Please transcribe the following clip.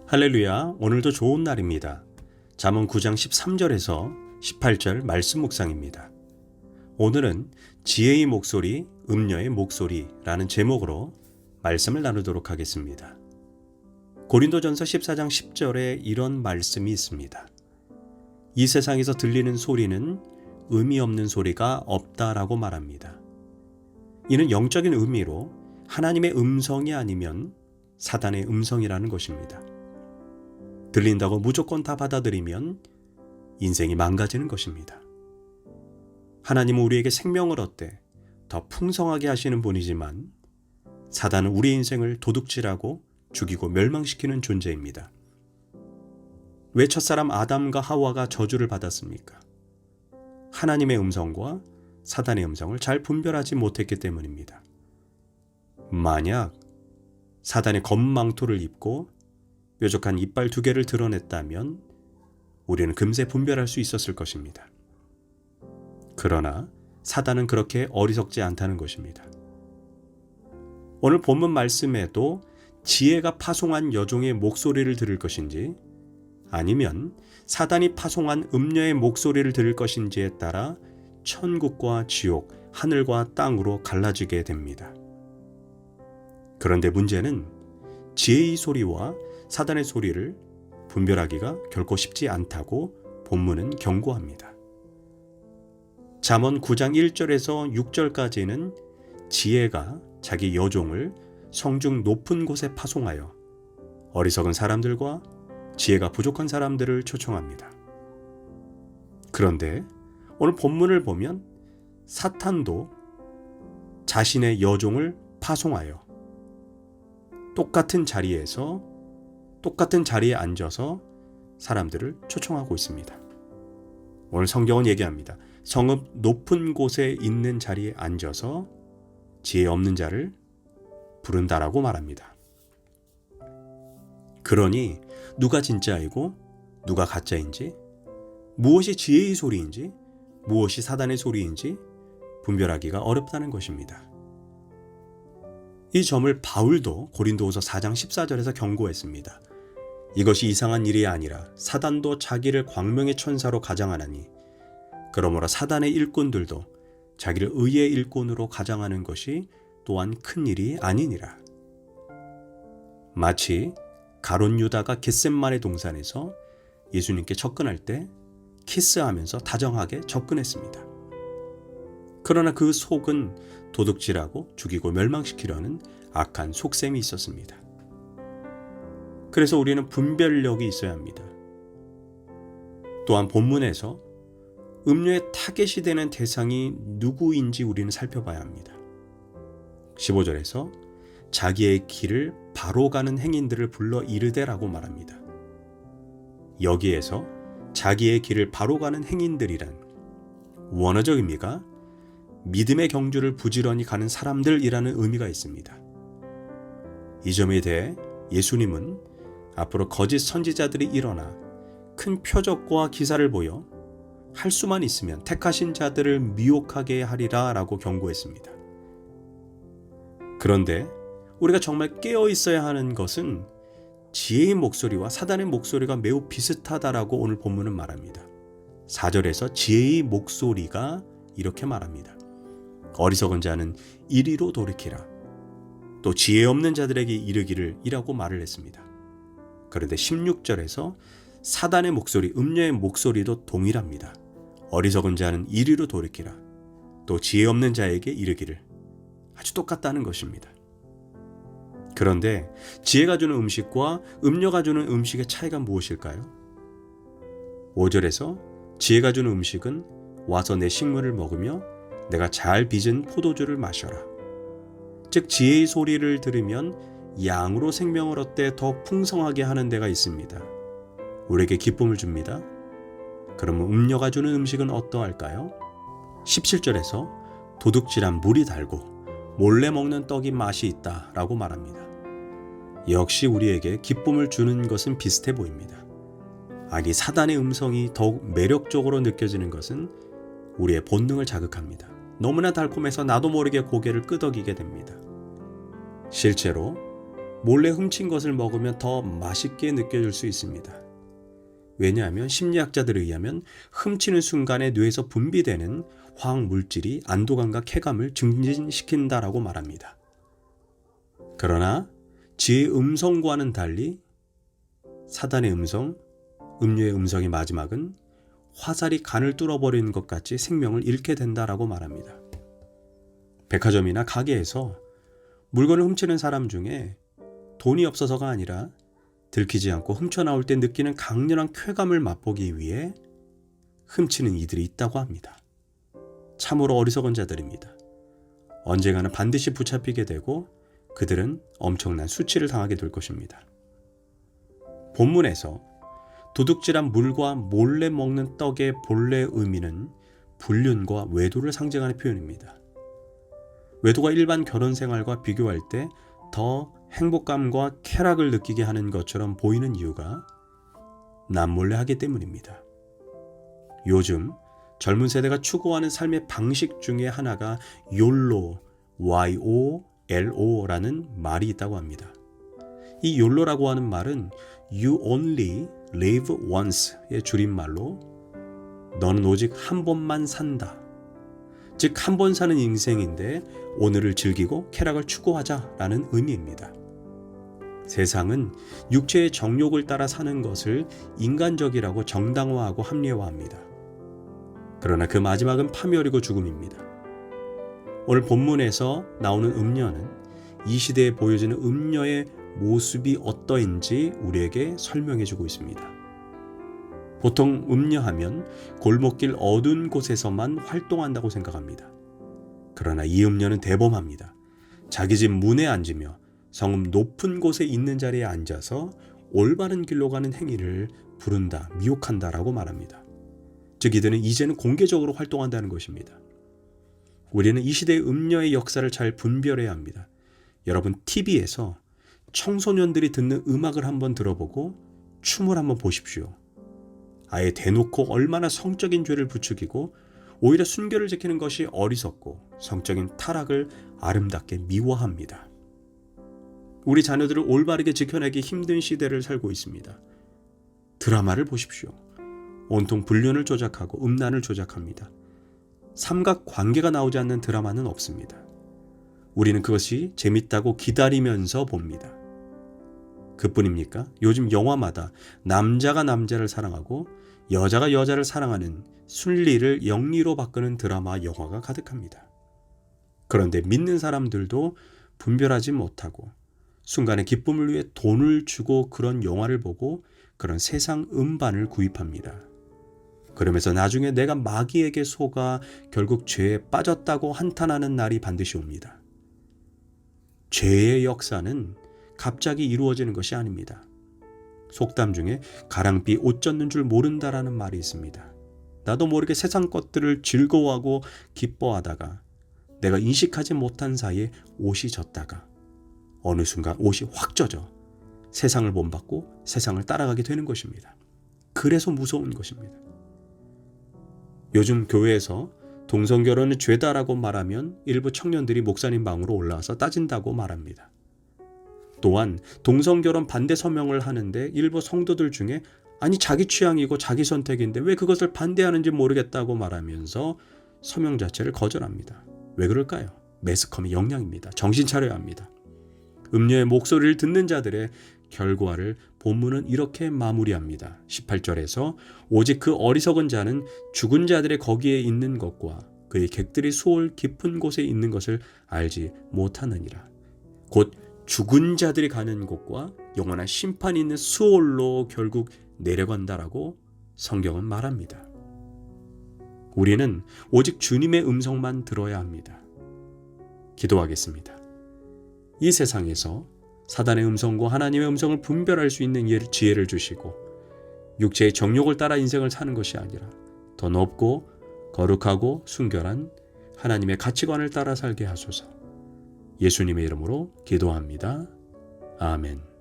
할렐루야, 오늘도 좋은 날입니다. 잠언 9장 13절에서 18절 말씀 묵상입니다. 오늘은 지혜의 목소리, 음녀의 목소리라는 제목으로 말씀을 나누도록 하겠습니다. 고린도전서 14장 10절에 이런 말씀이 있습니다. 이 세상에서 들리는 소리는 의미 없는 소리가 없다라고 말합니다. 이는 영적인 의미로 하나님의 음성이 아니면 사단의 음성이라는 것입니다. 들린다고 무조건 다 받아들이면 인생이 망가지는 것입니다. 하나님은 우리에게 생명을 얻되 더 풍성하게 하시는 분이지만 사단은 우리 인생을 도둑질하고 죽이고 멸망시키는 존재입니다. 왜 첫사람 아담과 하와가 저주를 받았습니까? 하나님의 음성과 사단의 음성을 잘 분별하지 못했기 때문입니다. 만약 사단의 검망토를 입고 뾰족한 이빨 2개를 드러냈다면 우리는 금세 분별할 수 있었을 것입니다. 그러나 사단은 그렇게 어리석지 않다는 것입니다. 오늘 본문 말씀에도 지혜가 파송한 여종의 목소리를 들을 것인지 아니면 사단이 파송한 음녀의 목소리를 들을 것인지에 따라 천국과 지옥, 하늘과 땅으로 갈라지게 됩니다. 그런데 문제는 지혜의 소리와 사단의 소리를 분별하기가 결코 쉽지 않다고 본문은 경고합니다. 잠언 9장 1절에서 6절까지는 지혜가 자기 여종을 성중 높은 곳에 파송하여 어리석은 사람들과 지혜가 부족한 사람들을 초청합니다. 그런데 오늘 본문을 보면 사탄도 자신의 여종을 파송하여 똑같은 자리에 앉아서 사람들을 초청하고 있습니다. 오늘 성경은 얘기합니다. 성읍 높은 곳에 있는 자리에 앉아서 지혜 없는 자를 부른다라고 말합니다. 그러니 누가 진짜이고 누가 가짜인지, 무엇이 지혜의 소리인지 무엇이 사단의 소리인지 분별하기가 어렵다는 것입니다. 이 점을 바울도 고린도후서 4장 14절에서 경고했습니다. 이것이 이상한 일이 아니라 사단도 자기를 광명의 천사로 가장하나니 그러므로 사단의 일꾼들도 자기를 의의 일꾼으로 가장하는 것이 또한 큰 일이 아니니라. 마치 가룟 유다가 겟셋마네 동산에서 예수님께 접근할 때 키스하면서 다정하게 접근했습니다. 그러나 그 속은 도둑질하고 죽이고 멸망시키려는 악한 속셈이 있었습니다. 그래서 우리는 분별력이 있어야 합니다. 또한 본문에서 음료의 타겟이 되는 대상이 누구인지 우리는 살펴봐야 합니다. 15절에서 자기의 길을 바로 가는 행인들을 불러 이르되라고 말합니다. 여기에서 자기의 길을 바로 가는 행인들이란 원어적 의미가 믿음의 경주를 부지런히 가는 사람들이라는 의미가 있습니다. 이 점에 대해 예수님은 앞으로 거짓 선지자들이 일어나 큰 표적과 기사를 보여 할 수만 있으면 택하신 자들을 미혹하게 하리라 라고 경고했습니다. 그런데 우리가 정말 깨어 있어야 하는 것은 지혜의 목소리와 사단의 목소리가 매우 비슷하다라고 오늘 본문은 말합니다. 4절에서 지혜의 목소리가 이렇게 말합니다. 어리석은 자는 이리로 돌이키라. 또 지혜 없는 자들에게 이르기를 이라고 말을 했습니다. 그런데 16절에서 사단의 목소리, 음녀의 목소리도 동일합니다. 어리석은 자는 이리로 돌이키라. 또 지혜 없는 자에게 이르기를. 아주 똑같다는 것입니다. 그런데 지혜가 주는 음식과 음녀가 주는 음식의 차이가 무엇일까요? 5절에서 지혜가 주는 음식은 와서 내 식물을 먹으며 내가 잘 빚은 포도주를 마셔라. 즉 지혜의 소리를 들으면 양으로 생명을 얻되 더 풍성하게 하는 데가 있습니다. 우리에게 기쁨을 줍니다. 그러면 음녀가 주는 음식은 어떠할까요? 17절에서 도둑질한 물이 달고 몰래 먹는 떡이 맛이 있다 라고 말합니다. 역시 우리에게 기쁨을 주는 것은 비슷해 보입니다. 아니 사단의 음성이 더욱 매력적으로 느껴지는 것은 우리의 본능을 자극합니다. 너무나 달콤해서 나도 모르게 고개를 끄덕이게 됩니다. 실제로 몰래 훔친 것을 먹으면 더 맛있게 느껴질 수 있습니다. 왜냐하면 심리학자들에 의하면 훔치는 순간에 뇌에서 분비되는 화학 물질이 안도감과 쾌감을 증진시킨다라고 말합니다. 그러나 지혜의 음성과는 달리 사단의 음성, 음료의 음성의 마지막은 화살이 간을 뚫어버리는 것 같이 생명을 잃게 된다라고 말합니다. 백화점이나 가게에서 물건을 훔치는 사람 중에 돈이 없어서가 아니라 들키지 않고 훔쳐나올 때 느끼는 강렬한 쾌감을 맛보기 위해 훔치는 이들이 있다고 합니다. 참으로 어리석은 자들입니다. 언젠가는 반드시 붙잡히게 되고 그들은 엄청난 수치를 당하게 될 것입니다. 본문에서 도둑질한 물과 몰래 먹는 떡의 본래 의미는 불륜과 외도를 상징하는 표현입니다. 외도가 일반 결혼 생활과 비교할 때 더 행복감과 쾌락을 느끼게 하는 것처럼 보이는 이유가 남몰래 하기 때문입니다. 요즘 젊은 세대가 추구하는 삶의 방식 중에 하나가 YOLO, YOLO라는 말이 있다고 합니다. 이 YOLO라고 하는 말은 You Only Live Once의 줄임말로 너는 오직 한 번만 산다. 즉 한 번 사는 인생인데 오늘을 즐기고 쾌락을 추구하자라는 의미입니다. 세상은 육체의 정욕을 따라 사는 것을 인간적이라고 정당화하고 합리화합니다. 그러나 그 마지막은 파멸이고 죽음입니다. 오늘 본문에서 나오는 음녀는 이 시대에 보여지는 음녀의 모습이 어떠한지 우리에게 설명해주고 있습니다. 보통 음녀하면 골목길 어두운 곳에서만 활동한다고 생각합니다. 그러나 이 음녀는 대범합니다. 자기 집 문에 앉으며 성읍 높은 곳에 있는 자리에 앉아서 올바른 길로 가는 행위를 부른다, 미혹한다라고 말합니다. 즉 이들은 이제는 공개적으로 활동한다는 것입니다. 우리는 이 시대의 음녀의 역사를 잘 분별해야 합니다. 여러분 TV에서 청소년들이 듣는 음악을 한번 들어보고 춤을 한번 보십시오. 아예 대놓고 얼마나 성적인 죄를 부추기고 오히려 순결을 지키는 것이 어리석고 성적인 타락을 아름답게 미화합니다. 우리 자녀들을 올바르게 지켜내기 힘든 시대를 살고 있습니다. 드라마를 보십시오. 온통 불륜을 조작하고 음란을 조작합니다. 삼각관계가 나오지 않는 드라마는 없습니다. 우리는 그것이 재밌다고 기다리면서 봅니다. 그뿐입니까? 요즘 영화마다 남자가 남자를 사랑하고 여자가 여자를 사랑하는 순리를 영리로 바꾸는 드라마, 영화가 가득합니다. 그런데 믿는 사람들도 분별하지 못하고 순간의 기쁨을 위해 돈을 주고 그런 영화를 보고 그런 세상 음반을 구입합니다. 그러면서 나중에 내가 마귀에게 속아 결국 죄에 빠졌다고 한탄하는 날이 반드시 옵니다. 죄의 역사는 갑자기 이루어지는 것이 아닙니다. 속담 중에 가랑비 옷 젖는 줄 모른다라는 말이 있습니다. 나도 모르게 세상 것들을 즐거워하고 기뻐하다가 내가 인식하지 못한 사이에 옷이 젖다가 어느 순간 옷이 확 젖어 세상을 본받고 세상을 따라가게 되는 것입니다. 그래서 무서운 것입니다. 요즘 교회에서 동성결혼은 죄다라고 말하면 일부 청년들이 목사님 방으로 올라와서 따진다고 말합니다. 또한 동성결혼 반대 서명을 하는데 일부 성도들 중에 아니 자기 취향이고 자기 선택인데 왜 그것을 반대하는지 모르겠다고 말하면서 서명 자체를 거절합니다. 왜 그럴까요? 매스컴의 영향입니다. 정신 차려야 합니다. 음녀의 목소리를 듣는 자들의 결과를 본문은 이렇게 마무리합니다. 18절에서 오직 그 어리석은 자는 죽은 자들의 거기에 있는 것과 그의 객들이 수월 깊은 곳에 있는 것을 알지 못하느니라. 곧 죽은 자들이 가는 곳과 영원한 심판이 있는 수월로 결국 내려간다라고 성경은 말합니다. 우리는 오직 주님의 음성만 들어야 합니다. 기도하겠습니다. 이 세상에서 사단의 음성과 하나님의 음성을 분별할 수 있는 지혜를 주시고 육체의 정욕을 따라 인생을 사는 것이 아니라 더 높고 거룩하고 순결한 하나님의 가치관을 따라 살게 하소서. 예수님의 이름으로 기도합니다. 아멘.